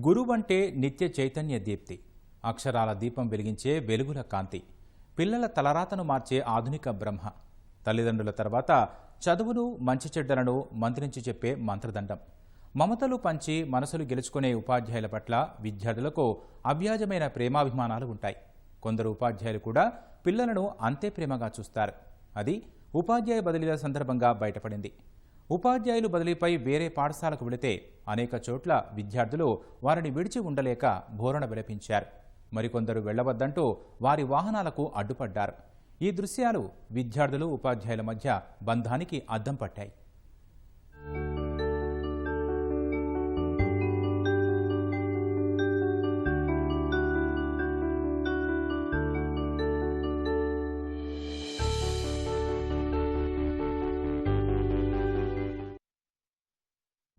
గురువంటే నిత్య చైతన్య దీప్తి, అక్షరాల దీపం వెలిగించే వెలుగుల కాంతి, పిల్లల తలరాతను మార్చే ఆధునిక బ్రహ్మ, తల్లిదండ్రుల తర్వాత చదువును మంచి చెడ్డలను మంత్రించి చెప్పే మంత్రదండం, మమతలు పంచి మనసులు గెలుచుకునే ఉపాధ్యాయుల పట్ల విద్యార్థులకు అవ్యాజమైన ప్రేమాభిమానాలు ఉంటాయి. కొందరు ఉపాధ్యాయులు కూడా పిల్లలను అంతే ప్రేమగా చూస్తారు. అది ఉపాధ్యాయ బదిలీల సందర్భంగా బయటపడింది. ఉపాధ్యాయులు బదిలీపై వేరే పాఠశాలకు వెళితే అనేక చోట్ల విద్యార్థులు వారిని విడిచి ఉండలేక బోరణ విలపించారు. మరికొందరు వెళ్లవద్దంటూ వారి వాహనాలకు అడ్డుపడ్డారు. ఈ దృశ్యాలు విద్యార్థులు ఉపాధ్యాయుల మధ్య బంధానికి అద్దం పట్టాయి.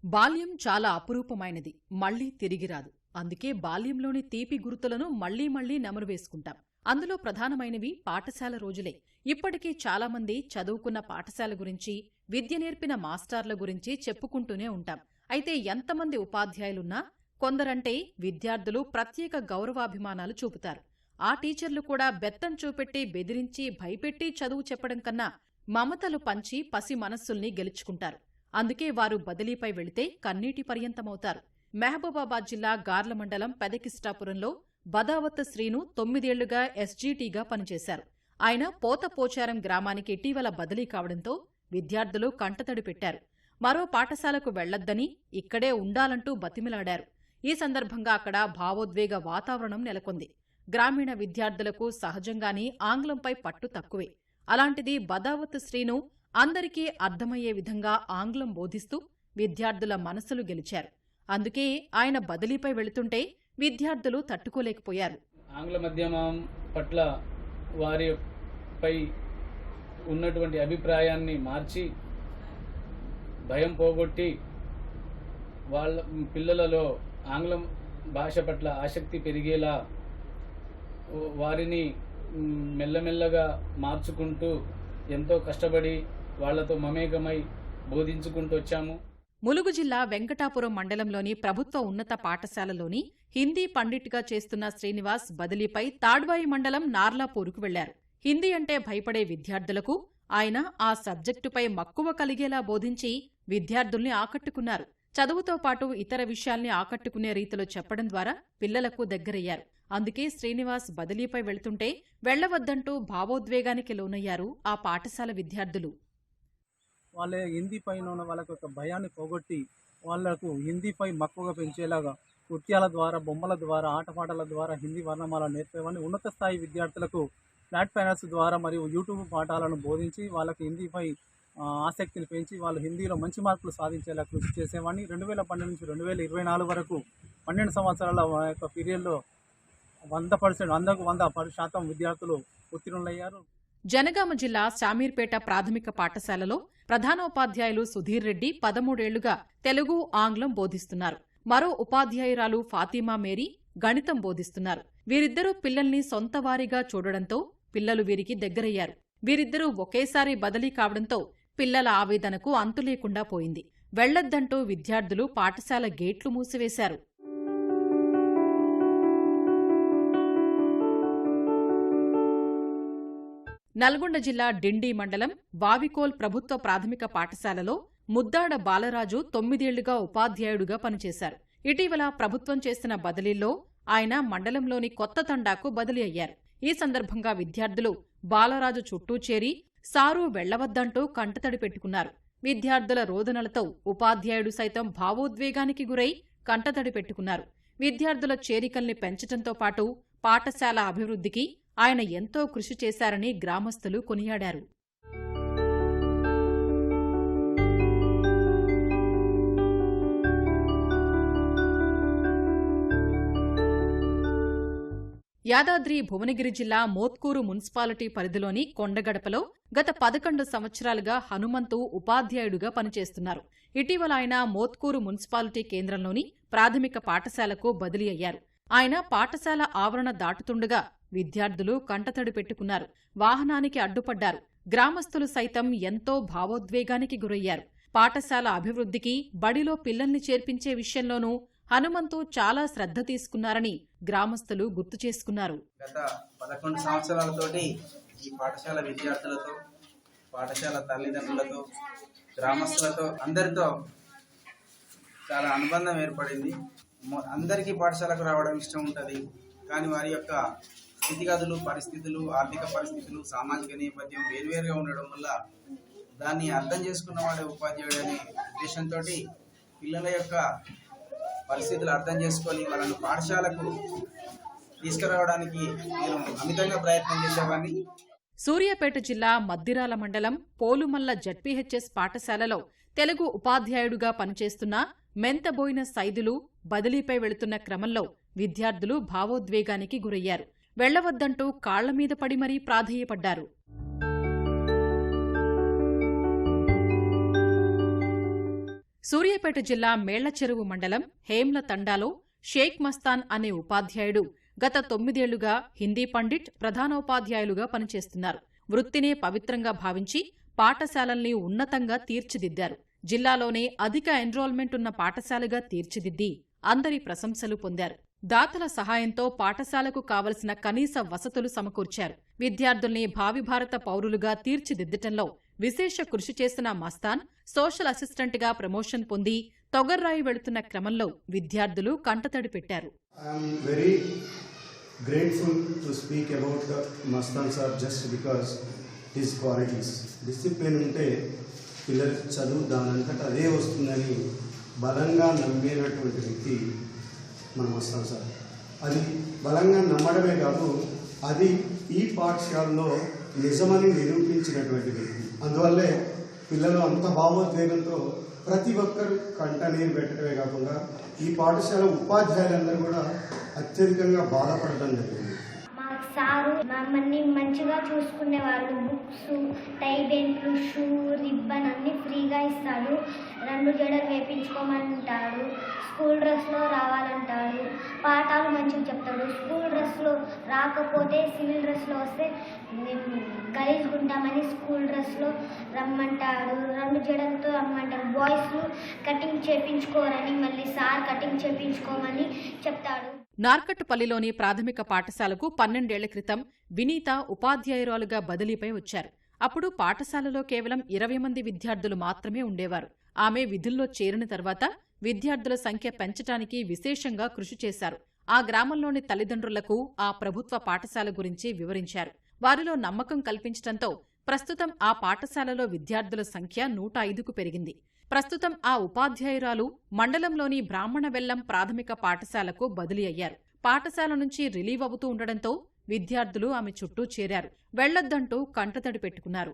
బాల్యం చాలా అపురూపమైనది, మళ్లీ తిరిగిరాదు. అందుకే బాల్యంలోని తీపి గుర్తులను మళ్లీ మళ్లీ నెమరు వేసుకుంటాం. అందులో ప్రధానమైనవి పాఠశాల రోజులే. ఇప్పటికీ చాలామంది చదువుకున్న పాఠశాల గురించి, విద్య నేర్పిన మాస్టార్ల గురించి చెప్పుకుంటూనే ఉంటాం. అయితే ఎంతమంది ఉపాధ్యాయులున్నా కొందరంటే విద్యార్థులు ప్రత్యేక గౌరవాభిమానాలు చూపుతారు. ఆ టీచర్లు కూడా బెత్తం చూపెట్టి, బెదిరించి, భయపెట్టి చదువు చెప్పడం కన్నా మమతలు పంచి పసి మనస్సుల్ని గెలుచుకుంటారు. అందుకే వారు బదిలీపై వెళితే కన్నీటి పర్యంతమవుతారు. మహబూబాబాద్ జిల్లా గార్ల మండలం పెదకిష్టాపురంలో బదావత్ శ్రీను 9 ఏళ్లుగా ఎస్జీటీగా పనిచేశారు. ఆయన పోతపోచారం గ్రామానికి ఇటీవల బదిలీ కావడంతో విద్యార్థులు కంటతడి పెట్టారు. మరో పాఠశాలకు వెళ్లొద్దని, ఇక్కడే ఉండాలంటూ బతిమిలాడారు. ఈ సందర్భంగా అక్కడ భావోద్వేగ వాతావరణం నెలకొంది. గ్రామీణ విద్యార్థులకు సహజంగానే ఆంగ్లంపై పట్టు తక్కువే. అలాంటిది బదావత్ శ్రీను అందరికీ అర్థమయ్యే విధంగా ఆంగ్లం బోధిస్తూ విద్యార్థుల మనసులు గెలిచారు. అందుకే ఆయన బదిలీపై వెళుతుంటే విద్యార్థులు తట్టుకోలేకపోయారు. ఆంగ్ల మాధ్యమం పట్ల వారిపై ఉన్నటువంటి అభిప్రాయాన్ని మార్చి, భయం పోగొట్టి వాళ్ళ పిల్లలలో ఆంగ్లం భాష పట్ల ఆసక్తి పెరిగేలా వారిని మెల్లమెల్లగా మార్చుకుంటూ ఎంతో కష్టపడి వాళ్లతో మమేకమై బోధించుకుంటూ వచ్చాము. ములుగు జిల్లా వెంకటాపురం మండలంలోని ప్రభుత్వ ఉన్నత పాఠశాలలోని హిందీ పండిట్గా చేస్తున్న శ్రీనివాస్ బదిలీపై తాడ్వాయి మండలం నార్లాపూర్కు వెళ్లారు. హిందీ అంటే భయపడే విద్యార్థులకు ఆయన ఆ సబ్జెక్టుపై మక్కువ కలిగేలా బోధించి విద్యార్థుల్ని ఆకట్టుకున్నారు. చదువుతో పాటు ఇతర విషయాల్ని ఆకట్టుకునే రీతిలో చెప్పడం ద్వారా పిల్లలకు దగ్గరయ్యారు. అందుకే శ్రీనివాస్ బదిలీపై వెళుతుంటే వెళ్లవద్దంటూ భావోద్వేగానికి లోనయ్యారు ఆ పాఠశాల విద్యార్థులు. వాళ్ళ హిందీ పైన ఉన్న వాళ్ళకి ఒక భయాన్ని పోగొట్టి వాళ్లకు హిందీపై మక్కువగా పెంచేలాగా నృత్యాల ద్వారా, బొమ్మల ద్వారా, ఆటపాటల ద్వారా హిందీ వర్ణమాల నేర్పేవాడిని. ఉన్నత స్థాయి విద్యార్థులకు ఫ్లాట్ ఫైనాన్స్ ద్వారా మరియు యూట్యూబ్ పాఠాలను బోధించి వాళ్ళకి హిందీపై ఆసక్తిని పెంచి వాళ్ళు హిందీలో మంచి మార్కులు సాధించేలా కృషి చేసేవాడిని. 2012 నుంచి 2024 వరకు 12 సంవత్సరాల యొక్క పీరియడ్లో 100% విద్యార్థులు ఉత్తీర్ణులయ్యారు. జనగామ జిల్లా శామీర్పేట ప్రాథమిక పాఠశాలలో ప్రధానోపాధ్యాయులు సుధీర్ రెడ్డి 13 ఏళ్లుగా తెలుగు, ఆంగ్లం బోధిస్తున్నారు. మరో ఉపాధ్యాయురాలు ఫాతిమా మేరీ గణితం బోధిస్తున్నారు. వీరిద్దరూ పిల్లల్ని సొంతవారిగా చూడడంతో పిల్లలు వీరికి దగ్గరయ్యారు. వీరిద్దరూ ఒకేసారి బదిలీ కావడంతో పిల్లల ఆవేదనకు అంతులేకుండా పోయింది. వెళ్లొద్దంటూ విద్యార్థులు పాఠశాల గేట్లు మూసివేశారు. నల్గొండ జిల్లా డిండి మండలం వావికోల్ ప్రభుత్వ ప్రాథమిక పాఠశాలలో ముద్దాడ బాలరాజు 9 ఏళ్లుగా ఉపాధ్యాయుడుగా పనిచేశారు. ఇటీవల ప్రభుత్వం చేసిన బదిలీల్లో ఆయన మండలంలోని కొత్త తండాకు బదిలీ అయ్యారు. ఈ సందర్భంగా విద్యార్థులు బాలరాజు చుట్టూ చేరి సారు వెళ్లవద్దంటూ కంటతడి పెట్టుకున్నారు. విద్యార్థుల రోదనలతో ఉపాధ్యాయుడు సైతం భావోద్వేగానికి గురై కంటతడి పెట్టుకున్నారు. విద్యార్థుల చేరికల్ని పెంచడంతో పాటు పాఠశాల అభివృద్ధికి ఆయన ఎంతో కృషి చేశారని గ్రామస్తులు కొనియాడారు. యాదాద్రి భువనగిరి జిల్లా మోత్కూరు మున్సిపాలిటీ పరిధిలోని కొండగడపలో గత 11 సంవత్సరాలుగా హనుమంతు ఉపాధ్యాయుడుగా పనిచేస్తున్నారు. ఇటీవల ఆయన మోత్కూరు మున్సిపాలిటీ కేంద్రంలోని ప్రాథమిక పాఠశాలకు బదిలీ అయ్యారు. ఆయన పాఠశాల ఆవరణ దాటుతుండగా విద్యార్థులు కంటతడి పెట్టుకున్నారు. వాహనానికి అడ్డుపడ్డారు. గ్రామస్తులు సైతం ఎంతో భావోద్వేగానికి గురయ్యారు. పాఠశాల అభివృద్ధికి, బడిలో పిల్లల్ని చేర్పించే విషయంలోనూ హనుమంతు చాలా శ్రద్ధ తీసుకున్నారని గ్రామస్తులు గుర్తు చేసుకున్నారు. గత 11 సంవత్సరాలతోటి ఈ పాఠశాల విద్యార్థులతో, పాఠశాల తల్లిదండ్రులతో, గ్రామస్తులతో అందరితో చాలా అనుబంధం ఏర్పడింది. అందరికీ పాఠశాలకు రావడం ఇష్టం ఉంటుంది. కానీ వారి యొక్క స్థితిగతులు, పరిస్థితులు, ఆర్థిక పరిస్థితులు, సామాజిక నేపథ్యం వేరువేరుగా ఉండడం వల్ల దాన్ని అర్థం చేసుకున్నవాడే ఉపాధ్యాయుడు అనే ఉద్దేశంతో పిల్లల యొక్క పరిస్థితులు అర్థం చేసుకొని వాళ్ళను పాఠశాలకు తీసుకురావడానికి నేను అమితంగా ప్రయత్నం చేసేవాడిని. సూర్యాపేట జిల్లా మద్దిరాల మండలం పోలుమల్ల జడ్పీహెచ్ఎస్ పాఠశాలలో తెలుగు ఉపాధ్యాయుడుగా పనిచేస్తున్న మెంతబోయిన సైదులు బదిలీపై వెళుతున్న క్రమంలో విద్యార్థులు భావోద్వేగానికి గురయ్యారు. వెళ్లవద్దంటూ కాళ్ల మీద పడి మరీ ప్రాధేయపడ్డారు. సూర్యాపేట జిల్లా మేళ్లచెరువు మండలం హేమ్ల తండాలో షేక్ మస్తాన్ అనే ఉపాధ్యాయుడు గత 9 ఏళ్లుగా హిందీ పండిట్ ప్రధానోపాధ్యాయులుగా పనిచేస్తున్నారు. వృత్తినే పవిత్రంగా భావించి పాఠశాలల్ని ఉన్నతంగా తీర్చిదిద్దారు. జిల్లాలోనే అధిక ఎన్రోల్మెంట్ ఉన్న పాఠశాలగా తీర్చిదిద్ది అందరి ప్రశంసలు పొందారు. దాతల సహాయంతో పాఠశాలకు కావలసిన కనీస వసతులు సమకూర్చారు. విద్యార్థుల్ని భావి భారత పౌరులుగా తీర్చిదిద్దటంలో విశేష కృషి చేసిన మస్తాన్ సోషల్ అసిస్టెంట్గా ప్రమోషన్ పొంది తొగర్రాయి వెళుతున్న క్రమంలో విద్యార్థులు కంటతడి పెట్టారు. Grateful to speak about the Mastan sir just because his qualities. Discipline ఉంటే పిల్లల చదువు దానంతట అదే వస్తుందని బలంగా నమ్మినటువంటి వ్యక్తి మన మస్తాన్ సార్. అది బలంగా నమ్మడమే కాదు, అది ఈ పాఠశాలలో నిజమని నిరూపించినటువంటి వ్యక్తి. అందువల్లే పిల్లలు అంత భావోద్వేగంతో ప్రతి ఒక్కరు కంటనీరు పెట్టడమే కాకుండా ఈ పాఠశాల ఉపాధ్యాయులందరూ కూడా అత్యధికంగా బాధపడడం జరిగింది. మా సారు మమ్మల్ని మంచిగా చూసుకునేవాళ్ళు. బుక్స్, టై బెల్ట్లు, షూ, రిబ్బన్ అన్నీ ఫ్రీగా ఇస్తాడు. 2 జడలు వేయించుకోమంటాడు. స్కూల్ డ్రెస్లో రావాలంటాడు. పాఠాలు మంచిగా చెప్తాడు. స్కూల్ డ్రెస్లో రాకపోతే సివిల్ డ్రెస్లో వస్తే గలీజుకుంటామని స్కూల్ డ్రెస్లో రమ్మంటాడు. 2 జడలతో రమ్మంటాడు. బాయ్స్ కటింగ్ చేయించుకోరని మళ్ళీ సార్ కటింగ్ చేయించుకోమని చెప్తాడు. నార్కట్టుపల్లిలోని ప్రాథమిక పాఠశాలకు 12 ఏళ్ల క్రితం వినీత ఉపాధ్యాయురాలుగా బదిలీపై వచ్చారు. అప్పుడు పాఠశాలలో కేవలం 20 మంది విద్యార్థులు మాత్రమే ఉండేవారు. ఆమె విధుల్లో చేరిన తర్వాత విద్యార్థుల సంఖ్య పెంచటానికి విశేషంగా కృషి చేశారు. ఆ గ్రామంలోని తల్లిదండ్రులకు ఆ ప్రభుత్వ పాఠశాల గురించి వివరించారు. వారిలో నమ్మకం కల్పించటంతో ప్రస్తుతం ఆ పాఠశాలలో విద్యార్థుల సంఖ్య 105కు పెరిగింది. ప్రస్తుతం ఆ ఉపాధ్యాయురాలు మండలంలోని బ్రాహ్మణవెల్లం ప్రాథమిక పాఠశాలకు బదిలీ అయ్యారు. పాఠశాల నుంచి రిలీవ్ అవుతూ ఉండడంతో విద్యార్థులు ఆమె చుట్టూ చేరారు. వెళ్లొద్దంటూ కంటతడి పెట్టుకున్నారు.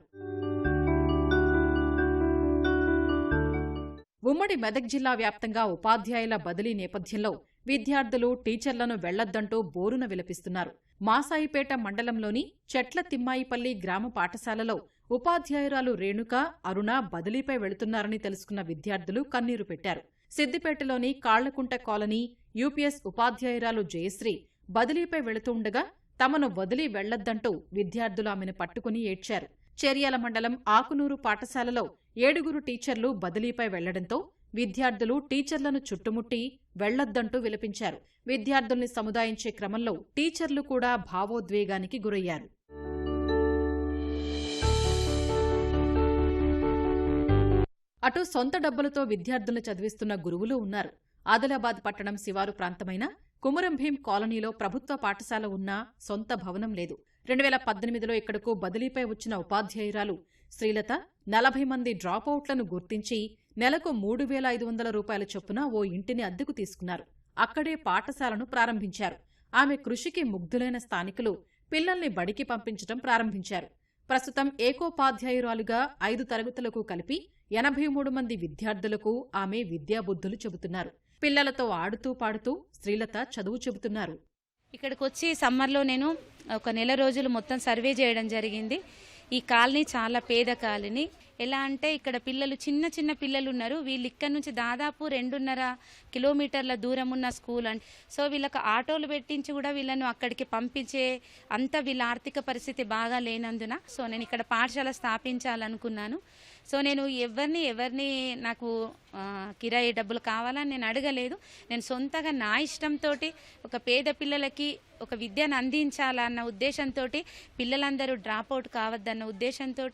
ఉమ్మడి మెదక్ జిల్లా వ్యాప్తంగా ఉపాధ్యాయుల బదిలీ నేపథ్యంలో విద్యార్థులు టీచర్లను వెళ్లొద్దంటూ బోరున విలపిస్తున్నారు. మాసాయిపేట మండలంలోని చెట్ల తిమ్మాయిపల్లి గ్రామ పాఠశాలలో ఉపాధ్యాయురాలు రేణుక, అరుణ బదిలీపై వెళుతున్నారని తెలుసుకున్న విద్యార్థులు కన్నీరు పెట్టారు. సిద్దిపేటలోని కాళ్లకుంట కాలనీ యూపీఎస్ ఉపాధ్యాయురాలు జయశ్రీ బదిలీపై వెళుతుండగా తమను వదిలి వెళ్లొద్దంటూ విద్యార్థులు ఆమెను పట్టుకుని ఏడ్చారు. చెర్యాల మండలం ఆకునూరు పాఠశాలలో 7 టీచర్లు బదిలీపై వెళ్లడంతో విద్యార్థులు టీచర్లను చుట్టుముట్టి వెళ్లొద్దంటూ విలపించారు. విద్యార్థుల్ని సముదాయించే క్రమంలో టీచర్లు కూడా భావోద్వేగానికి గురయ్యారు. అటు సొంత డబ్బులతో విద్యార్థులను చదివిస్తున్న గురువులు ఉన్నారు. ఆదిలాబాద్ పట్టణం శివారు ప్రాంతమైన కుమరంభీం కాలనీలో ప్రభుత్వ పాఠశాల ఉన్నా సొంత భవనం లేదు. 2018లో ఇక్కడకు బదిలీపై వచ్చిన ఉపాధ్యాయురాలు శ్రీలత 40 మంది డ్రాపౌట్లను గుర్తించి నెలకు 3,500 రూపాయల చొప్పున ఓ ఇంటిని అద్దెకు తీసుకున్నారు. అక్కడే పాఠశాలను ప్రారంభించారు. ఆమె కృషికి ముగ్ధులైన స్థానికులు పిల్లల్ని బడికి పంపించడం ప్రారంభించారు. ప్రస్తుతం ఏకోపాధ్యాయురాలుగా 5 తరగతులకు కలిపి 83 మంది విద్యార్థులకు ఆమె విద్యాబుద్ధులు చెబుతున్నారు. పిల్లలతో ఆడుతూ పాడుతూ శ్రీలత చదువు చెబుతున్నారు. ఇక్కడికి వచ్చి సమ్మర్లో నేను ఒక నెల రోజులు మొత్తం సర్వే చేయడం జరిగింది. ఈ కాలనీ చాలా పేద కాలనీ. ఎలా అంటే ఇక్కడ పిల్లలు చిన్న చిన్న పిల్లలు ఉన్నారు. వీళ్ళు ఇక్కడ నుంచి దాదాపు 2.5 కిలోమీటర్ల దూరం ఉన్న స్కూల్ అంటే సో వీళ్ళకి ఆటోలు పెట్టించి కూడా వీళ్ళను అక్కడికి పంపించే అంత వీళ్ళ ఆర్థిక పరిస్థితి బాగా లేనందున సో నేను ఇక్కడ పాఠశాల స్థాపించాలనుకున్నాను. సో నేను ఎవరిని నాకు కిరాయి డబ్బులు కావాలని నేను అడగలేదు. నేను సొంతగా నా ఇష్టంతో ఒక పేద పిల్లలకి ఒక విద్యను అందించాలన్న ఉద్దేశంతో, పిల్లలందరూ డ్రాప్ అవుట్ కావద్దన్న ఉద్దేశంతో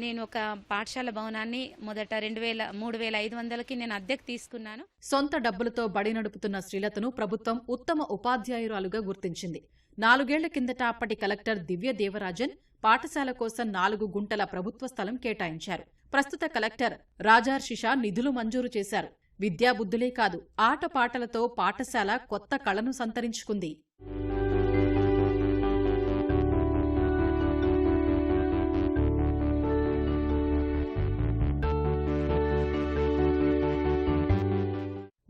నేను ఒక పాఠశాల భవనాన్ని మొదట 3,500కి నేను అద్దెకు తీసుకున్నాను. సొంత డబ్బులతో బడి నడుపుతున్న శ్రీలతను ప్రభుత్వం ఉత్తమ ఉపాధ్యాయురాలుగా గుర్తించింది. 4 ఏళ్ల కిందట అప్పటి కలెక్టర్ దివ్య దేవరాజన్ పాఠశాల కోసం 4 గుంటల ప్రభుత్వ స్థలం కేటాయించారు. ప్రస్తుత కలెక్టర్ రాజార్షిషా నిధులు మంజూరు చేశారు. విద్యాబుద్ధులే కాదు, ఆటపాటలతో పాఠశాల కొత్త కళను సంతరించుకుంది.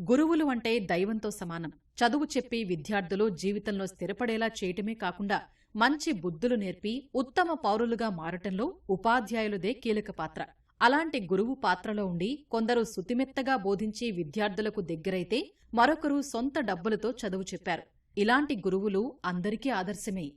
గురువులు అంటే దైవంతో సమానం. చదువు చెప్పి విద్యార్థులు జీవితంలో స్థిరపడేలా చేయటమే కాకుండా మంచి బుద్ధులు నేర్పి ఉత్తమ పౌరులుగా మారటంలో ఉపాధ్యాయులదే కీలక పాత్ర. అలాంటి గురువు పాత్రలో ఉండి కొందరు సుతిమెత్తగా బోధించి విద్యార్థులకు దగ్గరైతే, మరొకరు సొంత డబ్బులతో చదువు చెప్పారు. ఇలాంటి గురువులు అందరికీ ఆదర్శమే.